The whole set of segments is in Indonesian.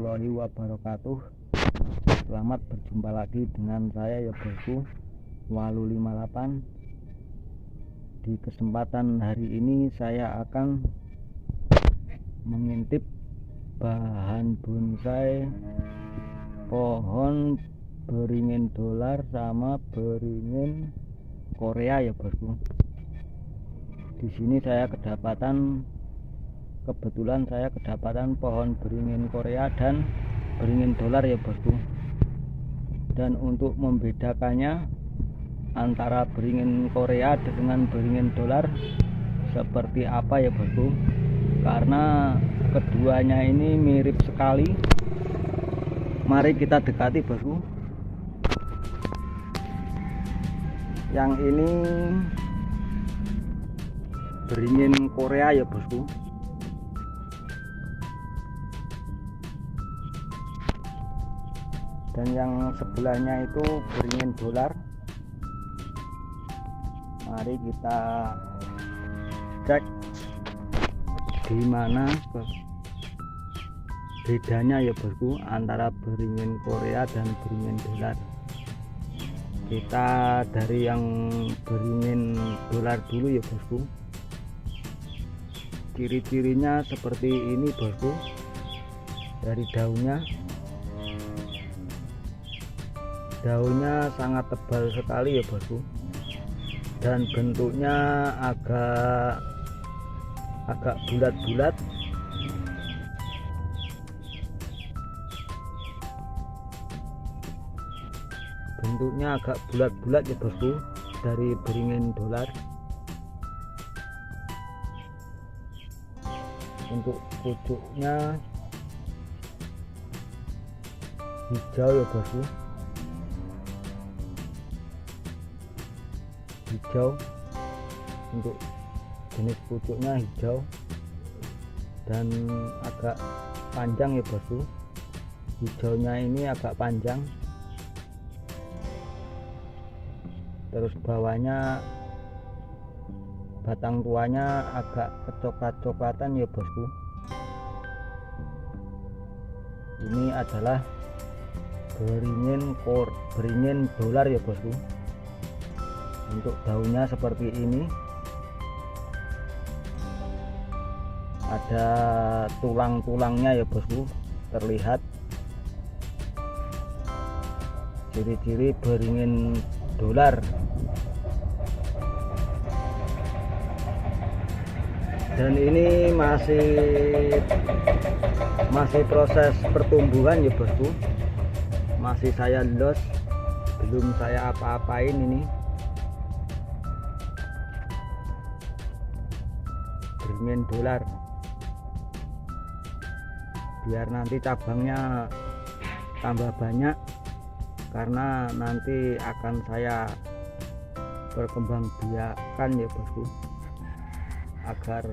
warahmatullahi wabarakatuh. Selamat berjumpa lagi dengan saya ya bosku, Walu 58. Di kesempatan hari ini saya akan mengintip bahan bonsai pohon beringin dolar sama beringin Korea ya bosku. Di sini saya kebetulan saya kedapatan pohon beringin Korea dan beringin dolar ya bosku. Dan untuk membedakannya antara beringin Korea dengan beringin dolar seperti apa ya bosku, karena keduanya ini mirip sekali. Mari kita dekati bosku. Yang ini beringin Korea ya bosku. Dan yang sebelahnya itu beringin dolar. Mari kita cek di mana bedanya ya bosku antara beringin Korea dan beringin dolar. Kita dari yang beringin dolar dulu ya bosku. Ciri-cirinya seperti ini bosku. Dari daunnya sangat tebal sekali ya bosku, dan bentuknya agak bulat-bulat. Bentuknya agak bulat-bulat ya bosku dari beringin dolar. Untuk pucuknya hijau ya bosku, hijau. Untuk jenis pucuknya hijau dan agak panjang ya bosku. Hijaunya ini agak panjang, terus bawahnya batang tuanya agak kecoklat-coklatan ya bosku. Ini adalah beringin dolar ya bosku. Untuk daunnya seperti ini, ada tulang-tulangnya ya bosku, terlihat. Ciri-ciri beringin dolar. Dan ini masih proses pertumbuhan ya bosku, masih saya los, belum saya apa-apain ini. Beringin dolar, biar nanti cabangnya tambah banyak, karena nanti akan saya berkembang biakan ya bosku, agar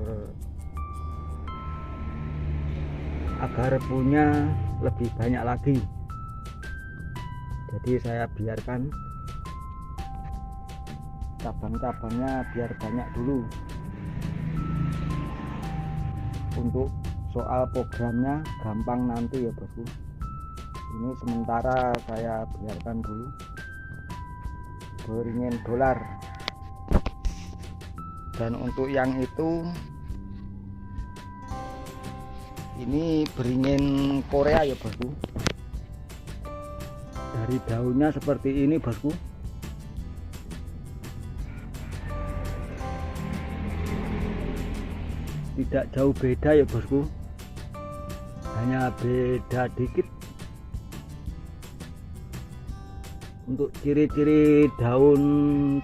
punya lebih banyak lagi. Jadi saya biarkan cabang-cabangnya biar banyak dulu. Untuk soal programnya gampang nanti ya bosku. Ini sementara saya biarkan dulu beringin dolar. Dan untuk yang itu, ini beringin Korea ya bosku. Dari daunnya seperti ini bosku. Tidak jauh beda ya bosku, hanya beda dikit. Untuk ciri-ciri daun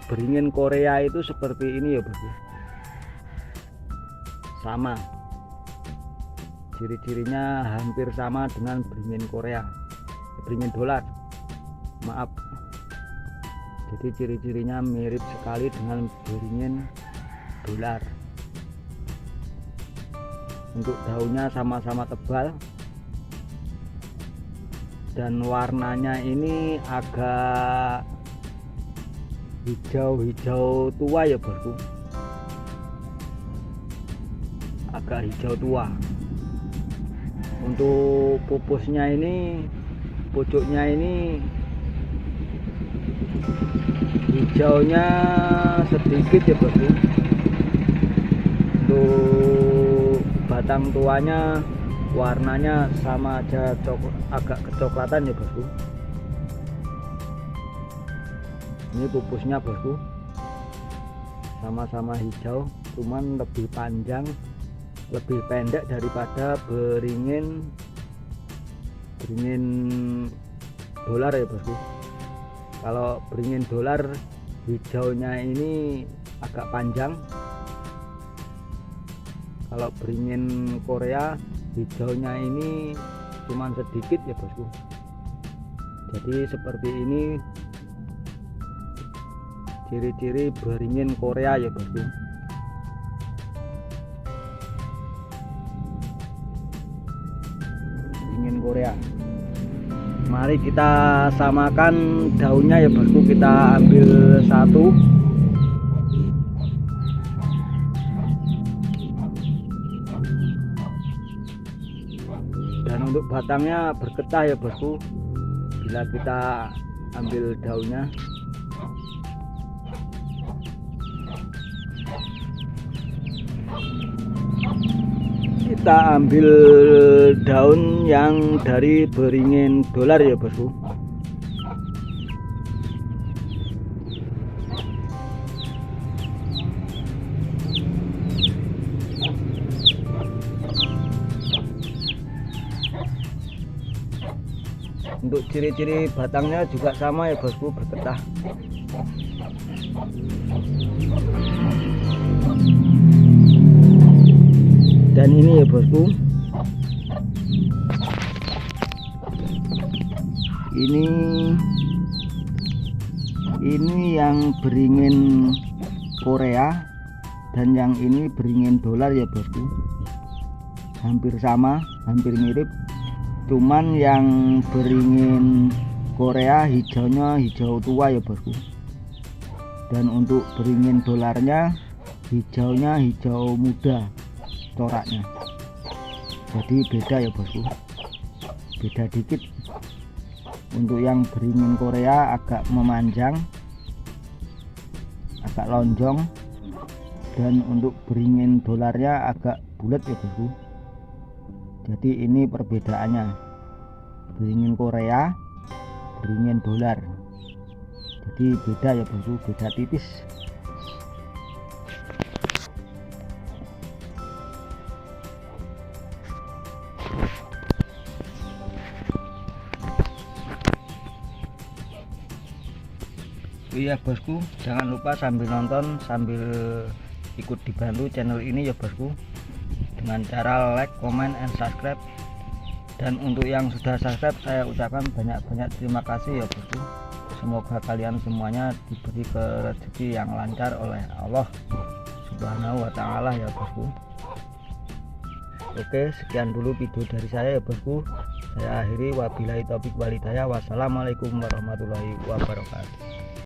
beringin Korea itu seperti ini ya bosku, sama ciri-cirinya, hampir sama dengan beringin Korea, beringin dolar, maaf. Jadi ciri-cirinya mirip sekali dengan beringin dolar. Untuk daunnya sama-sama tebal, dan warnanya ini agak hijau-hijau tua ya bosku, agak hijau tua. Untuk pupusnya ini, pucuknya ini hijaunya sedikit ya bosku. Untuk batang tuanya warnanya sama aja, agak kecoklatan ya bosku. Ini pupusnya bosku, sama-sama hijau, cuman lebih panjang, lebih pendek daripada beringin dolar ya bosku. Kalau beringin dolar hijaunya ini agak panjang, kalau beringin Korea hijaunya ini cuman sedikit ya bosku. Jadi seperti ini ciri-ciri beringin Korea ya bosku. Beringin Korea. Mari kita samakan daunnya ya bosku. Kita ambil satu. Dan untuk batangnya bergetah ya bosku. Bila kita ambil daunnya, kita ambil daun yang dari beringin dolar ya bosku. Untuk ciri-ciri batangnya juga sama ya bosku, bergetah. Dan ini ya bosku, ini yang beringin Korea dan yang ini beringin dolar ya bosku. Hampir sama, hampir mirip, cuman yang beringin Korea hijaunya hijau tua ya bosku, dan untuk beringin dolarnya hijaunya hijau muda coraknya. Jadi beda ya bosku, beda dikit. Untuk yang beringin Korea agak memanjang, agak lonjong, dan untuk beringin dolarnya agak bulat ya bosku. Jadi ini perbedaannya, beringin Korea, beringin dolar. Jadi beda ya bosku, beda tipis. Iya bosku, jangan lupa sambil nonton sambil ikut dibantu channel ini ya bosku, dengan cara like, comment, and subscribe. Dan untuk yang sudah subscribe, saya ucapkan banyak-banyak terima kasih ya bosku. Semoga kalian semuanya diberi rezeki yang lancar oleh Allah Subhanahu wa ta'ala ya bosku. Oke, sekian dulu video dari saya ya bosku. Saya akhiri, wabillahi taufik walhidayah. Wassalamualaikum warahmatullahi wabarakatuh.